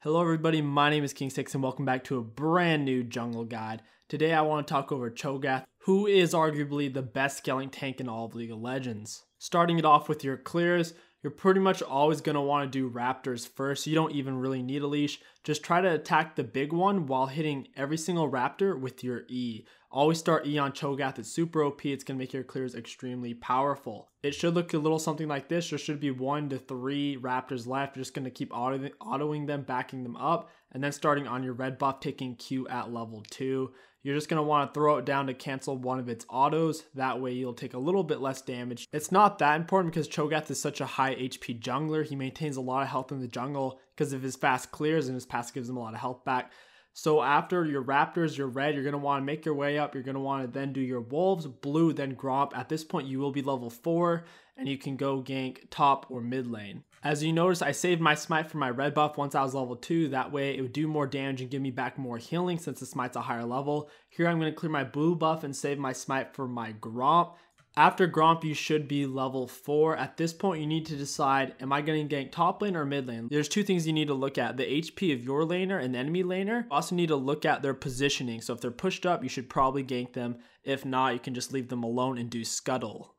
Hello everybody, my name is KingStix and welcome back to a brand new jungle guide. Today I want to talk over Cho'Gath, who is arguably the best scaling tank in all of League of Legends. Starting it off with your clears, you're pretty much always going to want to do Raptors first. You don't even really need a leash. Just try to attack the big one while hitting every single Raptor with your E. Always start E on Cho'Gath. It's super OP. It's going to make your clears extremely powerful. It should look a little something like this. There should be 1 to 3 Raptors left. You're just going to keep autoing them, backing them up, and then starting on your red buff, taking Q at level 2. You're just going to want to throw it down to cancel one of its autos. That way you'll take a little bit less damage. It's not that important because Cho'Gath is such a high HP jungler. He maintains a lot of health in the jungle because of his fast clears, and his passive gives him a lot of health back. So after your Raptors, your red, you're going to want to make your way up. You're going to want to then do your wolves, blue, then Gromp. At this point, you will be level 4, and you can go gank top or mid lane. As you notice, I saved my smite for my red buff once I was level 2. That way, it would do more damage and give me back more healing since the smite's a higher level. Here, I'm going to clear my blue buff and save my smite for my Gromp. After Gromp, you should be level 4. At this point, you need to decide, am I going to gank top lane or mid lane? There's 2 things you need to look at, the HP of your laner and the enemy laner. You also need to look at their positioning. So if they're pushed up, you should probably gank them. If not, you can just leave them alone and do scuttle.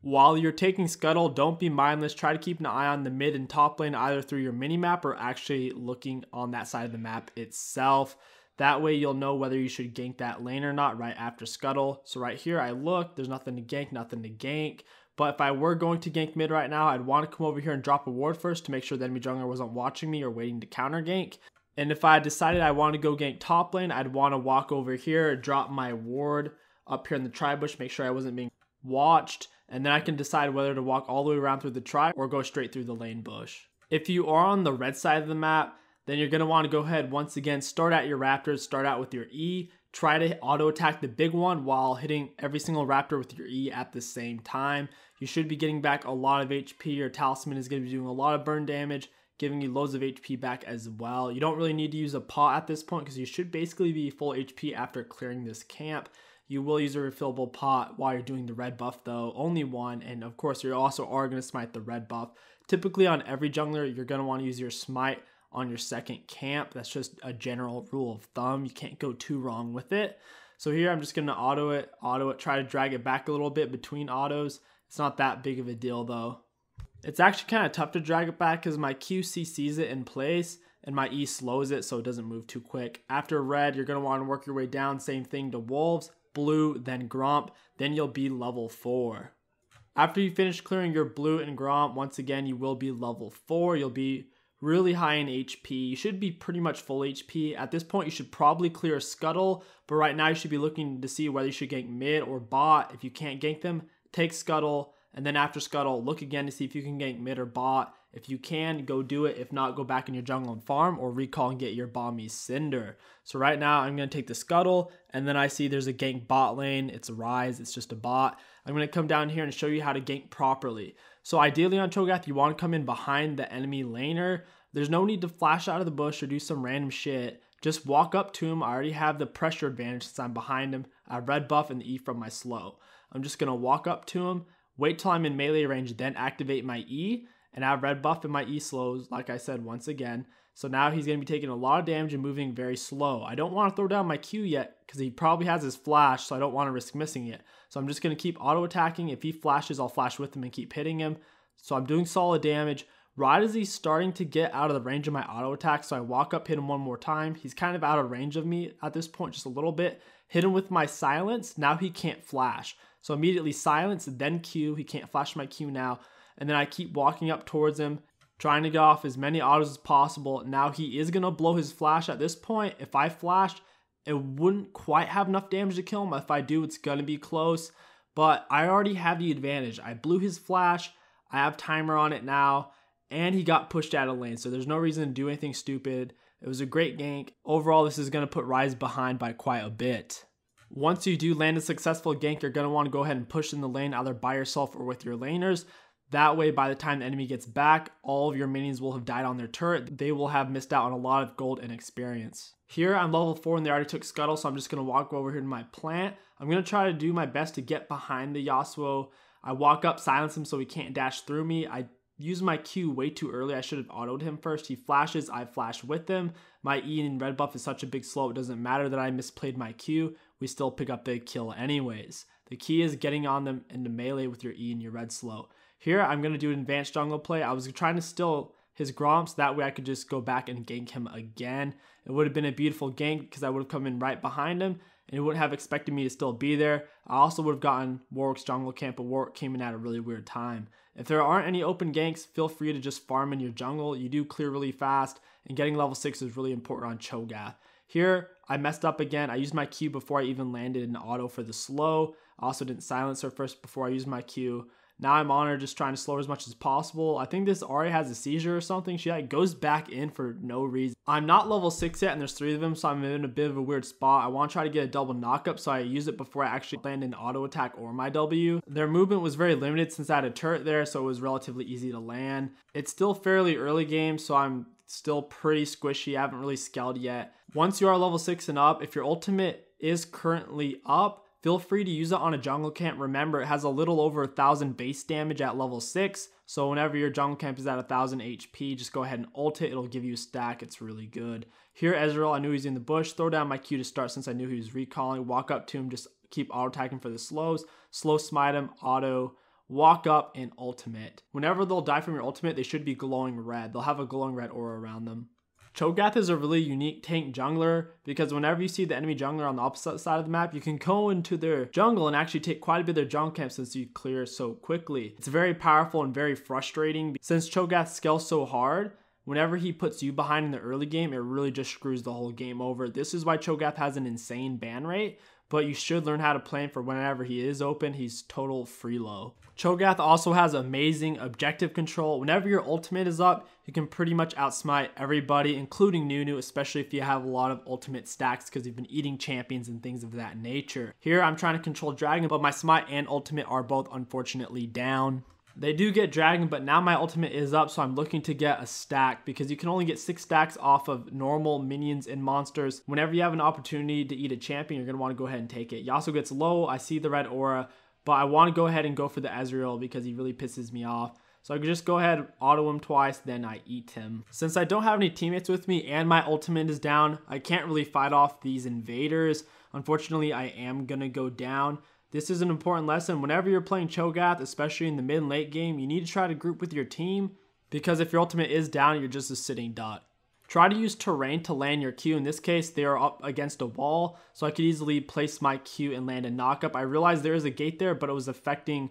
While you're taking scuttle, don't be mindless. Try to keep an eye on the mid and top lane either through your minimap or actually looking on that side of the map itself. That way you'll know whether you should gank that lane or not right after scuttle. So right here I look, there's nothing to gank, nothing to gank. But if I were going to gank mid right now, I'd want to come over here and drop a ward first to make sure the enemy jungler wasn't watching me or waiting to counter gank. And if I decided I want to go gank top lane, I'd want to walk over here, drop my ward up here in the tri-bush, make sure I wasn't being watched. And then I can decide whether to walk all the way around through the tri or go straight through the lane bush. If you are on the red side of the map, then you're going to want to go ahead once again, start at your Raptors, start out with your E, try to auto attack the big one while hitting every single Raptor with your E at the same time. You should be getting back a lot of HP. Your talisman is going to be doing a lot of burn damage, giving you loads of HP back as well. You don't really need to use a pot at this point because you should basically be full HP after clearing this camp. You will use a refillable pot while you're doing the red buff though, only one, and of course you also are going to smite the red buff. Typically on every jungler, you're going to want to use your smite on your second camp. That's just a general rule of thumb. You can't go too wrong with it. So here I'm just going to auto it, try to drag it back a little bit between autos. It's not that big of a deal though. It's actually kind of tough to drag it back because my Q CCs it in place and my E slows it so it doesn't move too quick. After red, you're going to want to work your way down, same thing to wolves, blue, then Gromp, then you'll be level 4. After you finish clearing your blue and Gromp, once again, you will be level 4. You'll be really high in HP. You should be pretty much full HP. At this point, you should probably clear a scuttle, but right now you should be looking to see whether you should gank mid or bot. If you can't gank them, take scuttle, and then after scuttle, look again to see if you can gank mid or bot. If you can, go do it. If not, go back in your jungle and farm or recall and get your Balmy Cinder. So right now, I'm going to take the scuttle, and then I see there's a gank bot lane. It's a Rise. It's just a bot. I'm going to come down here and show you how to gank properly. So ideally on Cho'Gath, you want to come in behind the enemy laner. There's no need to flash out of the bush or do some random shit. Just walk up to him. I already have the pressure advantage since I'm behind him. I have red buff and the E from my slow. I'm just going to walk up to him, wait till I'm in melee range, then activate my E. And I have red buff and my E slows, like I said once again. So now he's going to be taking a lot of damage and moving very slow. I don't want to throw down my Q yet because he probably has his flash, so I don't want to risk missing it. So I'm just going to keep auto attacking. If he flashes, I'll flash with him and keep hitting him. So I'm doing solid damage. Right as he's starting to get out of the range of my auto attack, so I walk up, hit him one more time. He's kind of out of range of me at this point, just a little bit. Hit him with my silence. Now he can't flash. So immediately silence, then Q. He can't flash my Q now. And then I keep walking up towards him, trying to get off as many autos as possible. Now he is going to blow his flash at this point. If I flashed, it wouldn't quite have enough damage to kill him. If I do, it's going to be close. But I already have the advantage. I blew his flash. I have timer on it now. And he got pushed out of lane. So there's no reason to do anything stupid. It was a great gank. Overall, this is going to put Rise behind by quite a bit. Once you do land a successful gank, you're going to want to go ahead and push in the lane either by yourself or with your laners. That way, by the time the enemy gets back, all of your minions will have died on their turret. They will have missed out on a lot of gold and experience. Here, I'm level 4 and they already took scuttle, so I'm just going to walk over here to my plant. I'm going to try to do my best to get behind the Yasuo. I walk up, silence him so he can't dash through me. I used my Q way too early. I should have autoed him first. He flashes, I flash with him. My E and red buff is such a big slow, it doesn't matter that I misplayed my Q. We still pick up the kill anyways. The key is getting on them into melee with your E and your red slow. Here, I'm going to do an advanced jungle play. I was trying to steal his Gromps, that way I could just go back and gank him again. It would have been a beautiful gank because I would have come in right behind him and he wouldn't have expected me to still be there. I also would have gotten Warwick's jungle camp, but Warwick came in at a really weird time. If there aren't any open ganks, feel free to just farm in your jungle. You do clear really fast, and getting level 6 is really important on Cho'Gath. Here, I messed up again. I used my Q before I even landed an auto for the slow. I also didn't silence her first before I used my Q. Now I'm on her just trying to slow her as much as possible. I think this Ahri has a seizure or something. She like goes back in for no reason. I'm not level 6 yet and there's 3 of them, so I'm in a bit of a weird spot. I want to try to get a double knockup, so I use it before I actually land an auto attack or my W. Their movement was very limited since I had a turret there, so it was relatively easy to land. It's still fairly early game, so I'm still pretty squishy. I haven't really scaled yet. Once you are level 6 and up, if your ultimate is currently up, feel free to use it on a jungle camp. Remember, it has a little over 1,000 base damage at level 6. So whenever your jungle camp is at 1,000 HP, just go ahead and ult it. It'll give you a stack. It's really good. Here, Ezreal, I knew he was in the bush. Throw down my Q to start since I knew he was recalling. Walk up to him, just keep auto attacking for the slows. Slow smite him, auto, walk up, and ultimate. Whenever they'll die from your ultimate, they should be glowing red. They'll have a glowing red aura around them. Cho'Gath is a really unique tank jungler because whenever you see the enemy jungler on the opposite side of the map, you can go into their jungle and actually take quite a bit of their jungle camp since you clear so quickly. It's very powerful and very frustrating. Since Cho'Gath scales so hard, whenever he puts you behind in the early game, it really just screws the whole game over. This is why Cho'Gath has an insane ban rate, but you should learn how to play him for whenever he is open. He's total free low. Cho'Gath also has amazing objective control. Whenever your ultimate is up, you can pretty much outsmite everybody, including Nunu, especially if you have a lot of ultimate stacks because you've been eating champions and things of that nature. Here, I'm trying to control Dragon, but my smite and ultimate are both unfortunately down. They do get Dragon, but now my ultimate is up, so I'm looking to get a stack because you can only get 6 stacks off of normal minions and monsters. Whenever you have an opportunity to eat a champion, you're going to want to go ahead and take it. Yasuo gets low. I see the red aura, but I want to go ahead and go for the Ezreal because he really pisses me off. So I could just go ahead, auto him twice, then I eat him. Since I don't have any teammates with me and my ultimate is down, I can't really fight off these invaders. Unfortunately, I am going to go down. This is an important lesson. Whenever you're playing Cho'Gath, especially in the mid and late game, you need to try to group with your team because if your ultimate is down, you're just a sitting duck. Try to use terrain to land your Q. In this case, they are up against a wall, so I could easily place my Q and land a knockup. I realized there is a gate there, but it was affecting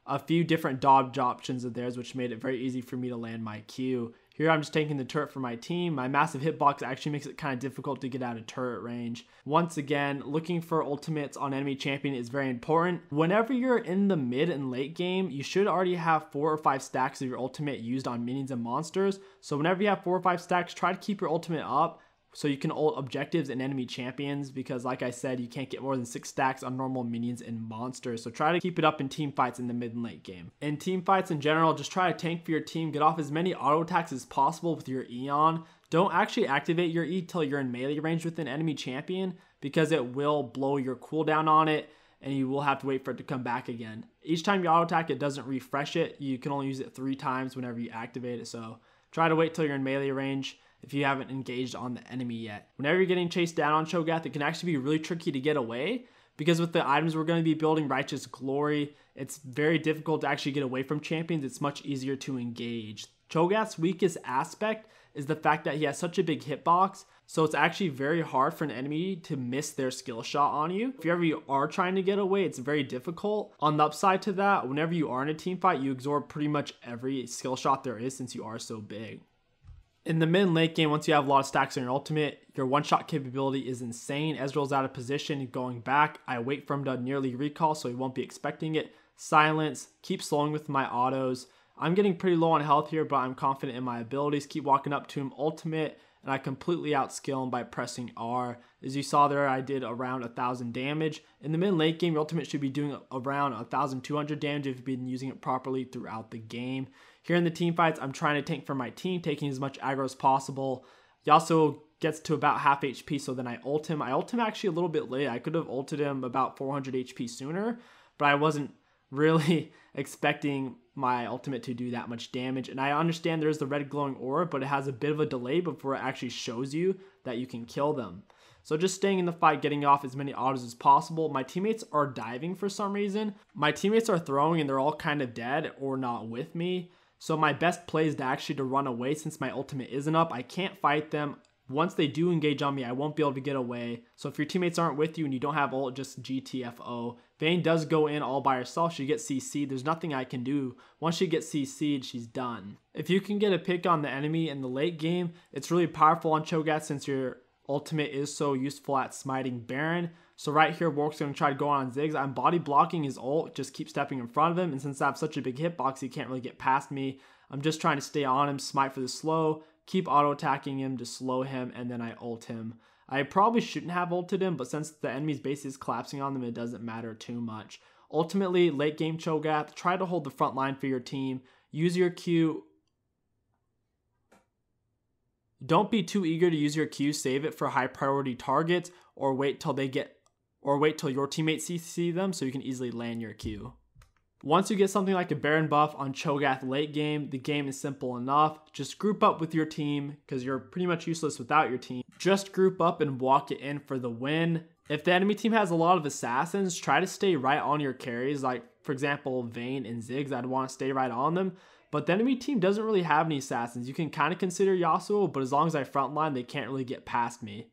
a few different dodge options of theirs, which made it very easy for me to land my Q. Here I'm just taking the turret for my team. My massive hitbox actually makes it kind of difficult to get out of turret range. Once again, looking for ultimates on enemy champion is very important. Whenever you're in the mid and late game, you should already have 4 or 5 stacks of your ultimate used on minions and monsters. So whenever you have 4 or 5 stacks, try to keep your ultimate up so you can ult objectives and enemy champions because like I said, you can't get more than 6 stacks on normal minions and monsters. So try to keep it up in team fights in the mid and late game. In team fights in general, just try to tank for your team, get off as many auto attacks as possible with your E on. Don't actually activate your E till you're in melee range with an enemy champion because it will blow your cooldown on it and you will have to wait for it to come back again. Each time you auto attack, it doesn't refresh it. You can only use it 3 times whenever you activate it. So try to wait till you're in melee range if you haven't engaged on the enemy yet. Whenever you're getting chased down on Cho'Gath, it can actually be really tricky to get away because with the items we're going to be building, Righteous Glory, it's very difficult to actually get away from champions. It's much easier to engage. Cho'Gath's weakest aspect is the fact that he has such a big hitbox, so it's actually very hard for an enemy to miss their skill shot on you. If you are trying to get away, it's very difficult. On the upside to that, whenever you are in a team fight, you absorb pretty much every skill shot there is since you are so big. In the mid and late game, once you have a lot of stacks on your ultimate, your one-shot capability is insane. Ezreal's out of position, going back. I wait for him to nearly recall, so he won't be expecting it. Silence, keep slowing with my autos. I'm getting pretty low on health here, but I'm confident in my abilities. Keep walking up to him, ultimate, and I completely outskill him by pressing R. As you saw there, I did around 1,000 damage. In the mid and late game, your ultimate should be doing around 1,200 damage if you've been using it properly throughout the game. Here in the team fights, I'm trying to tank for my team, taking as much aggro as possible. Yasuo gets to about half HP, so then I ult him. I ult him actually a little bit late. I could have ulted him about 400 HP sooner, but I wasn't really expecting my ultimate to do that much damage. And I understand there's the red glowing aura, but it has a bit of a delay before it actually shows you that you can kill them. So just staying in the fight, getting off as many autos as possible. My teammates are diving for some reason. My teammates are throwing and they're all kind of dead or not with me. So my best play is to run away since my ultimate isn't up. I can't fight them. Once they do engage on me, I won't be able to get away. So if your teammates aren't with you and you don't have ult, just GTFO. Vayne does go in all by herself. She gets CC'd. There's nothing I can do. Once she gets CC'd, she's done. If you can get a pick on the enemy in the late game, it's really powerful on Cho'Gath since your ultimate is so useful at smiting Baron. So right here, Warwick's going to try to go on Ziggs. I'm body blocking his ult, just keep stepping in front of him. And since I have such a big hitbox, he can't really get past me. I'm just trying to stay on him, smite for the slow, keep auto-attacking him to slow him, and then I ult him. I probably shouldn't have ulted him, but since the enemy's base is collapsing on them, it doesn't matter too much. Ultimately, late game Cho'Gath, try to hold the front line for your team. Use your Q. Don't be too eager to use your Q. Save it for high priority targets, or wait till your teammates CC them so you can easily land your Q. Once you get something like a Baron buff on Cho'Gath late game, the game is simple enough. Just group up with your team because you're pretty much useless without your team. Just group up and walk it in for the win. If the enemy team has a lot of assassins, try to stay right on your carries. Like, for example, Vayne and Ziggs, I'd want to stay right on them. But the enemy team doesn't really have any assassins. You can kind of consider Yasuo, but as long as I frontline, they can't really get past me.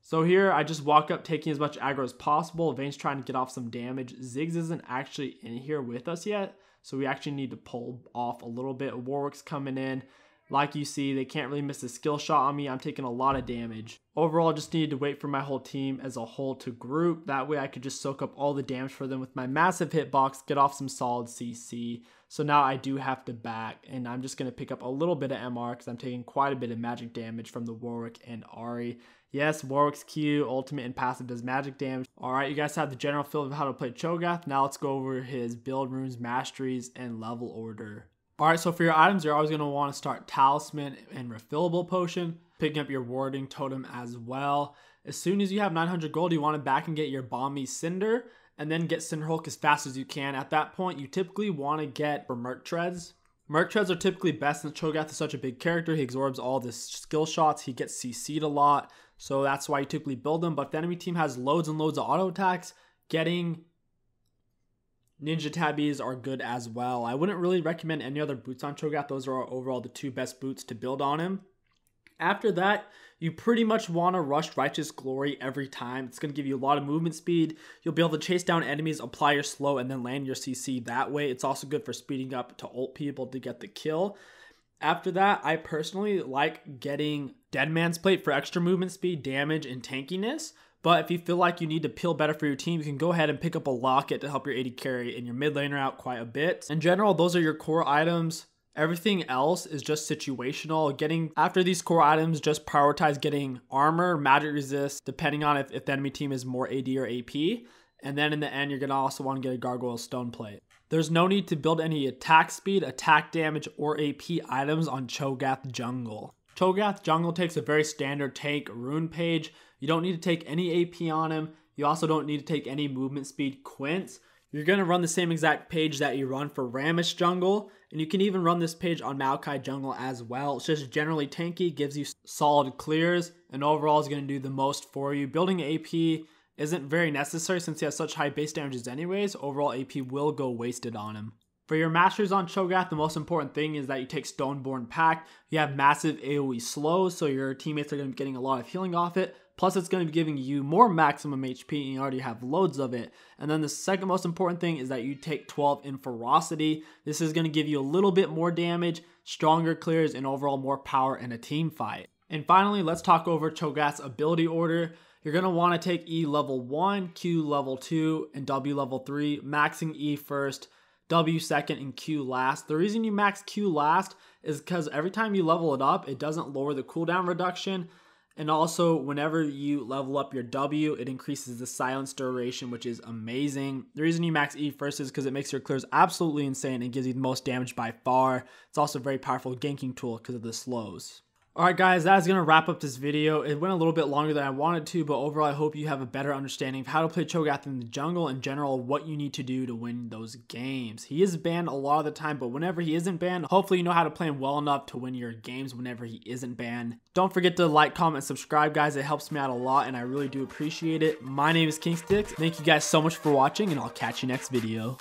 So here, I just walk up taking as much aggro as possible. Vayne's trying to get off some damage. Ziggs isn't actually in here with us yet, so we actually need to pull off a little bit. Warwick's coming in. Like you see, they can't really miss a skill shot on me. I'm taking a lot of damage. Overall, I just needed to wait for my whole team as a whole to group. That way I could just soak up all the damage for them with my massive hitbox, get off some solid CC. So now I do have to back, and I'm just going to pick up a little bit of MR because I'm taking quite a bit of magic damage from the Warwick and Ahri. Yes, Warwick's Q, ultimate, and passive does magic damage. Alright, you guys have the general feel of how to play Cho'Gath. Now let's go over his build runes, masteries, and level order. Alright, so for your items, you're always going to want to start Talisman and Refillable Potion, picking up your Warding Totem as well. As soon as you have 900 gold, you want to back and get your Balmy Cinder, and then get Cinder Hulk as fast as you can. At that point, you typically want to get for Merc Treads. Merc Treads are typically best since Cho'Gath is such a big character. He absorbs all the skill shots. He gets CC'd a lot, so that's why you typically build them. But if the enemy team has loads and loads of auto attacks, getting Ninja Tabbies are good as well. I wouldn't really recommend any other boots on Cho'Gath. Those are overall the two best boots to build on him. After that, you pretty much want to rush Righteous Glory every time. It's going to give you a lot of movement speed. You'll be able to chase down enemies, apply your slow, and then land your CC that way. It's also good for speeding up to ult people to get the kill. After that, I personally like getting Dead Man's Plate for extra movement speed, damage, and tankiness. But if you feel like you need to peel better for your team, you can go ahead and pick up a Locket to help your AD carry and your mid laner out quite a bit. In general, those are your core items. Everything else is just situational. After these core items, just prioritize getting armor, magic resist, depending on if the enemy team is more AD or AP. And then in the end, you're going to also want to get a Gargoyle Stone Plate. There's no need to build any attack speed, attack damage, or AP items on Cho'Gath Jungle. Cho'Gath Jungle takes a very standard tank rune page. You don't need to take any AP on him. You also don't need to take any movement speed quints. You're going to run the same exact page that you run for Ramish Jungle, and you can even run this page on Maokai Jungle as well. It's just generally tanky, gives you solid clears, and overall is going to do the most for you. Building AP isn't very necessary since he has such high base damages anyways. Overall AP will go wasted on him. For your masters on Cho'Gath, the most important thing is that you take Stoneborn Pact. You have massive AoE slows, so your teammates are going to be getting a lot of healing off it. Plus, it's going to be giving you more maximum HP, and you already have loads of it. And then the second most important thing is that you take 12 in Ferocity. This is going to give you a little bit more damage, stronger clears, and overall more power in a team fight. And finally, let's talk over Cho'Gath's ability order. You're going to want to take E level 1, Q level 2, and W level 3, maxing E first, W second, and Q last. The reason you max Q last is because every time you level it up, it doesn't lower the cooldown reduction. And also, whenever you level up your W, it increases the silence duration, which is amazing. The reason you max E first is because it makes your clears absolutely insane and gives you the most damage by far. It's also a very powerful ganking tool because of the slows. Alright guys, that is going to wrap up this video. It went a little bit longer than I wanted to, but overall I hope you have a better understanding of how to play Cho'Gath in the jungle, in general, what you need to do to win those games. He is banned a lot of the time, but whenever he isn't banned, hopefully you know how to play him well enough to win your games whenever he isn't banned. Don't forget to like, comment, subscribe guys, it helps me out a lot and I really do appreciate it. My name is KingStix, thank you guys so much for watching and I'll catch you next video.